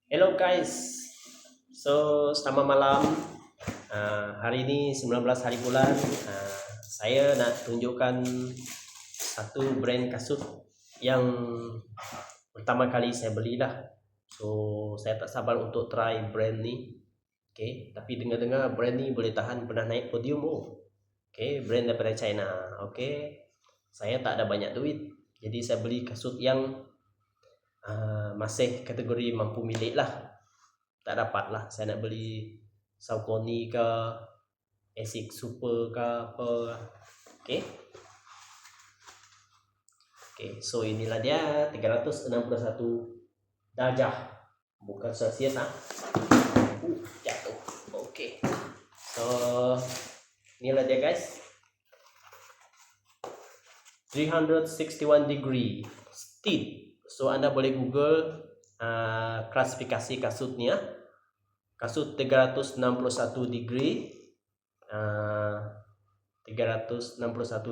Hello guys, selamat malam. Hari ini 19 hari bulan. Saya nak tunjukkan satu brand kasut yang pertama kali saya belilah. Saya tak sabar untuk try brand ni. Okay, tapi dengar-dengar brand ni boleh tahan pernah naik podium. Okay, brand daripada China. Okay, saya tak ada banyak duit, jadi saya beli kasut yang masih kategori mampu milik lah. Tak dapat lah saya nak beli Saucony ke Asics Super ke apa. Okay, so inilah dia 361 darjah, bukan Celsius jatuh. Okay, so inilah dia guys, 361 degree steep. So anda boleh google klasifikasi kasut ni. Kasut 361 degree 361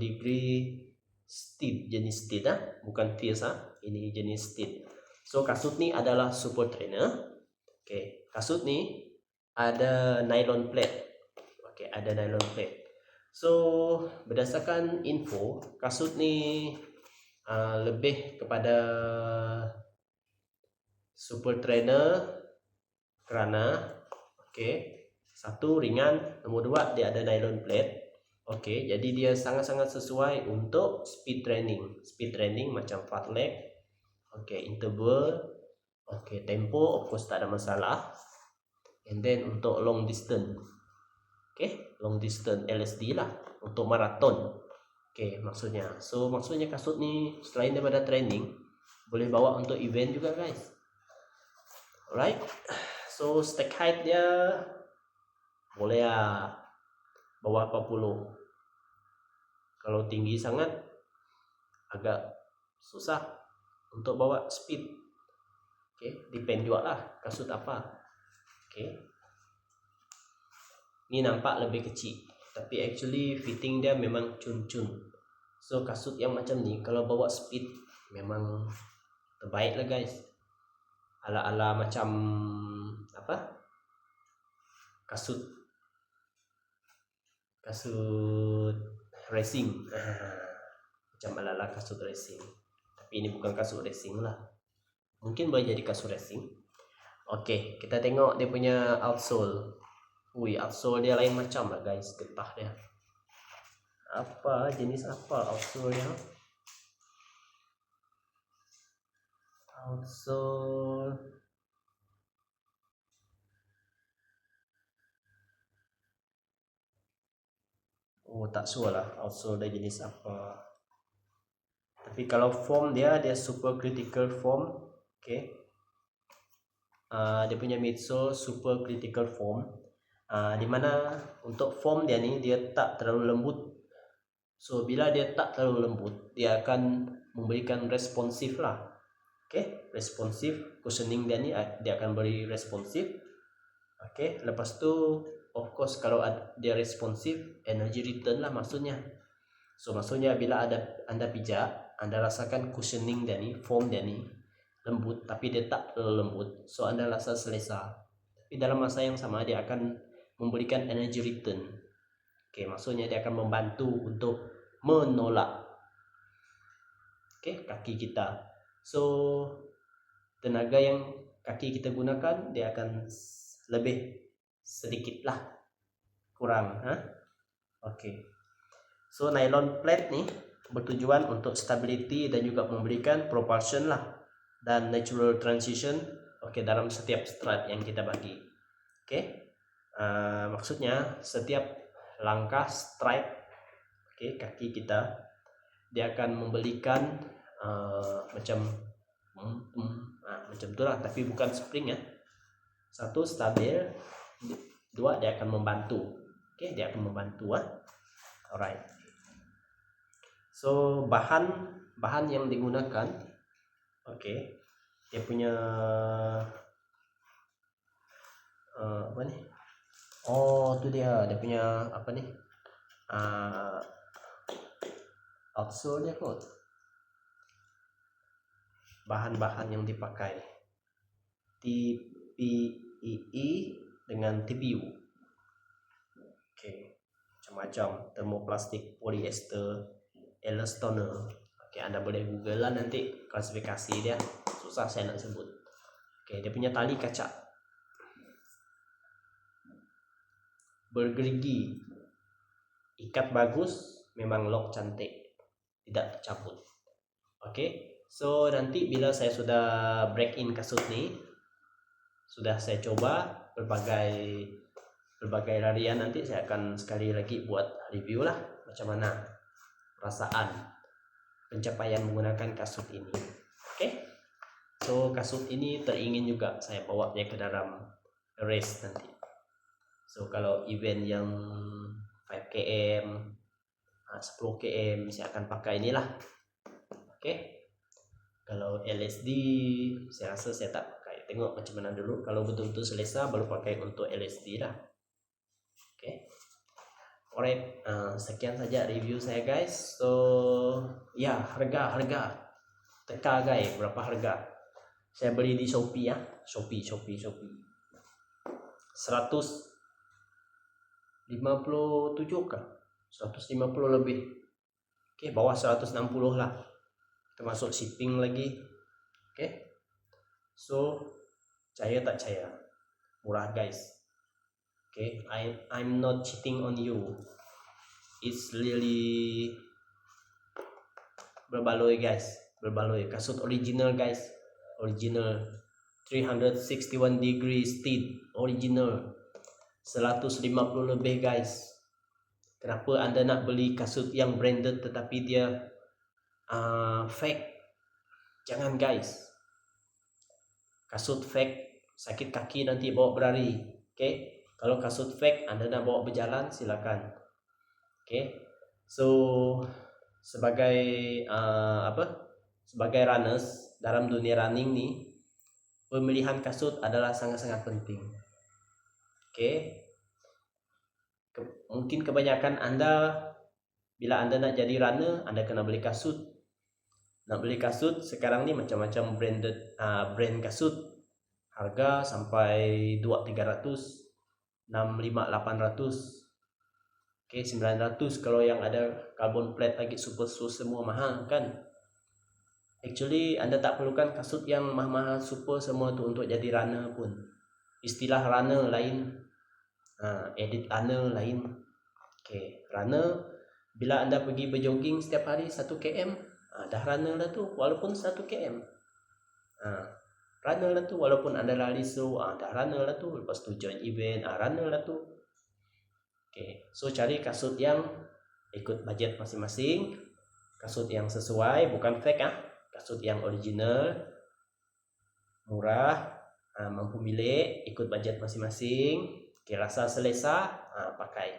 degree steep, jenis steep bukan fierce ini jenis steep. So kasut ni adalah super trainer. Okay, kasut ni ada nylon plate. Okay, ada nylon plate. So berdasarkan info, kasut ni lebih kepada super trainer kerana satu ringan, nombor dua dia ada nylon plate. Jadi dia sangat-sangat sesuai untuk speed training macam fartlek, interval, tempo of course tak ada masalah. And then untuk long distance, long distance LSD lah, untuk maraton. Maksudnya kasut ni selain daripada training, boleh bawa untuk event juga guys. Alright, so stack height dia boleh bawah 40. Kalau tinggi sangat agak susah untuk bawa speed. Depend juga lah kasut apa. Ni nampak lebih kecil, tapi actually fitting dia memang cun-cun. So kasut yang macam ni kalau bawa speed memang terbaik lah guys. Ala-ala macam apa, kasut racing, macam ala-ala kasut racing. Tapi ini bukan kasut racing lah, mungkin boleh jadi kasut racing. Kita tengok dia punya outsole. Outsole dia lain macam lah guys, getah dia. Apa jenis apa outsole dia? Outsole tak sure lah outsole dia jenis apa. Tapi kalau foam dia super critical foam. Dia punya midsole super critical foam. Dimana untuk foam dia ni dia tak terlalu lembut. So bila dia tak terlalu lembut, dia akan memberikan responsif lah. Responsif cushioning dia ni dia akan beri responsif. Lepas tu of course kalau dia responsif, energy return lah maksudnya. So maksudnya bila anda pijak, anda rasakan cushioning dia ni, foam dia ni lembut, tapi dia tak terlalu lembut. So anda rasa selesa, tapi dalam masa yang sama dia akan memberikan energy return. Maksudnya dia akan membantu untuk menolak kaki kita. So tenaga yang kaki kita gunakan dia akan lebih sedikit lah kurang. So nylon plate ni bertujuan untuk stability dan juga memberikan propulsion lah, dan natural transition dalam setiap stride yang kita bagi. Maksudnya setiap langkah stride kaki kita, dia akan memberikan macam tu lah, tapi bukan spring ya. Satu, stabil. Dua, dia akan membantu. Dia akan membantu. Alright. So bahan yang digunakan, dia punya apa ni? Tu dia punya apa ni? Outsole dia kot. Bahan-bahan yang dipakai. TPEE dengan TPU. Okey, macam-macam termoplastik, polyester, elastomer. Okey, anda boleh google lah nanti klasifikasi dia, susah saya nak sebut. Okey, dia punya tali kaca bergerigi, ikat bagus, memang lock cantik, tidak tercabut. Okey, so nanti bila saya sudah break in kasut ni, sudah saya coba berbagai larian, nanti saya akan sekali lagi buat review lah macam mana perasaan pencapaian menggunakan kasut ini. Okey, so kasut ini teringin juga saya bawa dia ke dalam race nanti. So kalau event yang 5km, 10km, saya akan pakai inilah. Okey, kalau LSD saya rasa saya tak pakai, tengok macam mana dulu. Kalau betul-betul selesa baru pakai untuk LSD dah. Okey, alright, sekian saja review saya guys. So ya, harga teka guys, berapa harga saya beli di Shopee ya, Shopee 157 kah, 150 lebih. Okey, bawah 160 lah, termasuk shipping lagi. Okey, so percaya tak percaya, murah guys. Okay, I'm not cheating on you. It's really berbaloi guys, berbaloi. Kasut original guys, original 361 degrees stitch, original 150 lebih guys. Kenapa anda nak beli kasut yang branded tetapi dia fake? Jangan guys, kasut fake sakit kaki nanti bawa berlari. Okay, kalau kasut fake anda nak bawa berjalan silakan. Okay, so sebagai sebagai runners dalam dunia running ni, pemilihan kasut adalah sangat-sangat penting. Okay, mungkin kebanyakan anda bila anda nak jadi runner, anda kena beli kasut. Nak beli kasut sekarang ni macam-macam brand kasut, harga sampai 200-300, 600-800, okay, 900 kalau yang ada carbon plate lagi, super shoes semua mahal kan. Actually anda tak perlukan kasut yang mahal-mahal super semua tu untuk jadi runner pun. Istilah runner lain, edit runner lain. Okay, runner bila anda pergi berjogging setiap hari 1 km, dah runner lah tu, walaupun 1 km. Runner lah tu, walaupun anda lari slow, dah runner lah tu. Lepas tu join event, runner lah tu. Okay, so cari kasut yang ikut budget masing-masing, kasut yang sesuai, bukan fake kasut yang original, murah, mampu milik, ikut budget masing-masing. Okay, rasa selesa, pakai.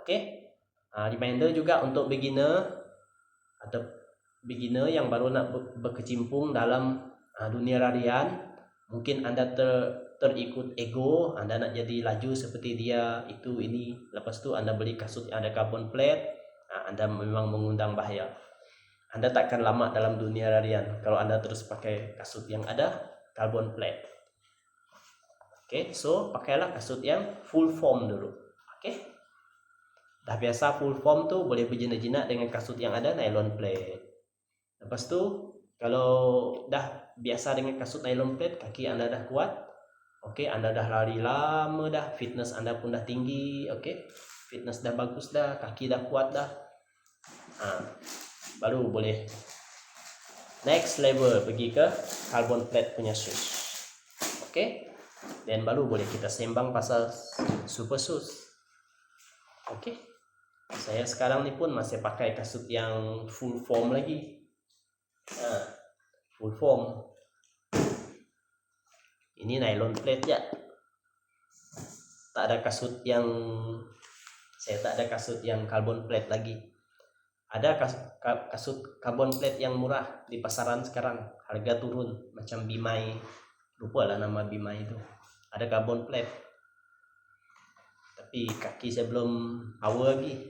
Okay, reminder juga untuk beginner atau beginner yang baru nak berkecimpung dalam dunia larian. Mungkin anda terikut ego, anda nak jadi laju seperti dia, itu ini. Lepas tu anda beli kasut yang ada carbon plate, anda memang mengundang bahaya. Anda takkan lama dalam dunia larian kalau anda terus pakai kasut yang ada carbon plate. Okay, so pakailah kasut yang full foam dulu. Okay, dah biasa full foam tu boleh berjinak-jinak dengan kasut yang ada nylon plate. Lepas tu kalau dah biasa dengan kasut nylon plate, kaki anda dah kuat, okey, anda dah lari lama dah, fitness anda pun dah tinggi, okey, fitness dah bagus dah, kaki dah kuat dah, baru boleh next level pergi ke carbon plate punya shoes. Okey, dan baru boleh kita sembang pasal super shoes. Okey, saya sekarang ni pun masih pakai kasut yang full foam lagi. Full foam. Ini nylon plate ya. Tak ada kasut yang carbon plate lagi. Ada kasut carbon plate yang murah di pasaran sekarang, harga turun, macam Bimai, lupa lah nama Bimai itu. Ada carbon plate, tapi kaki saya belum power lagi.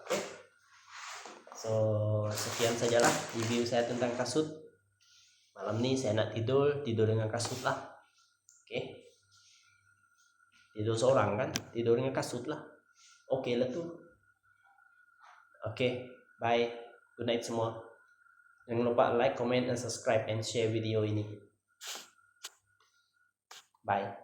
Oke, so sekian sajalah review saya tentang kasut. Malam ni saya nak tidur dengan kasut lah. tidur seorang kan, tidur dengan kasut lah. Oke lah tuh. Oke, bye, good night semua. Jangan lupa like, comment, and subscribe and share video ini. Bye.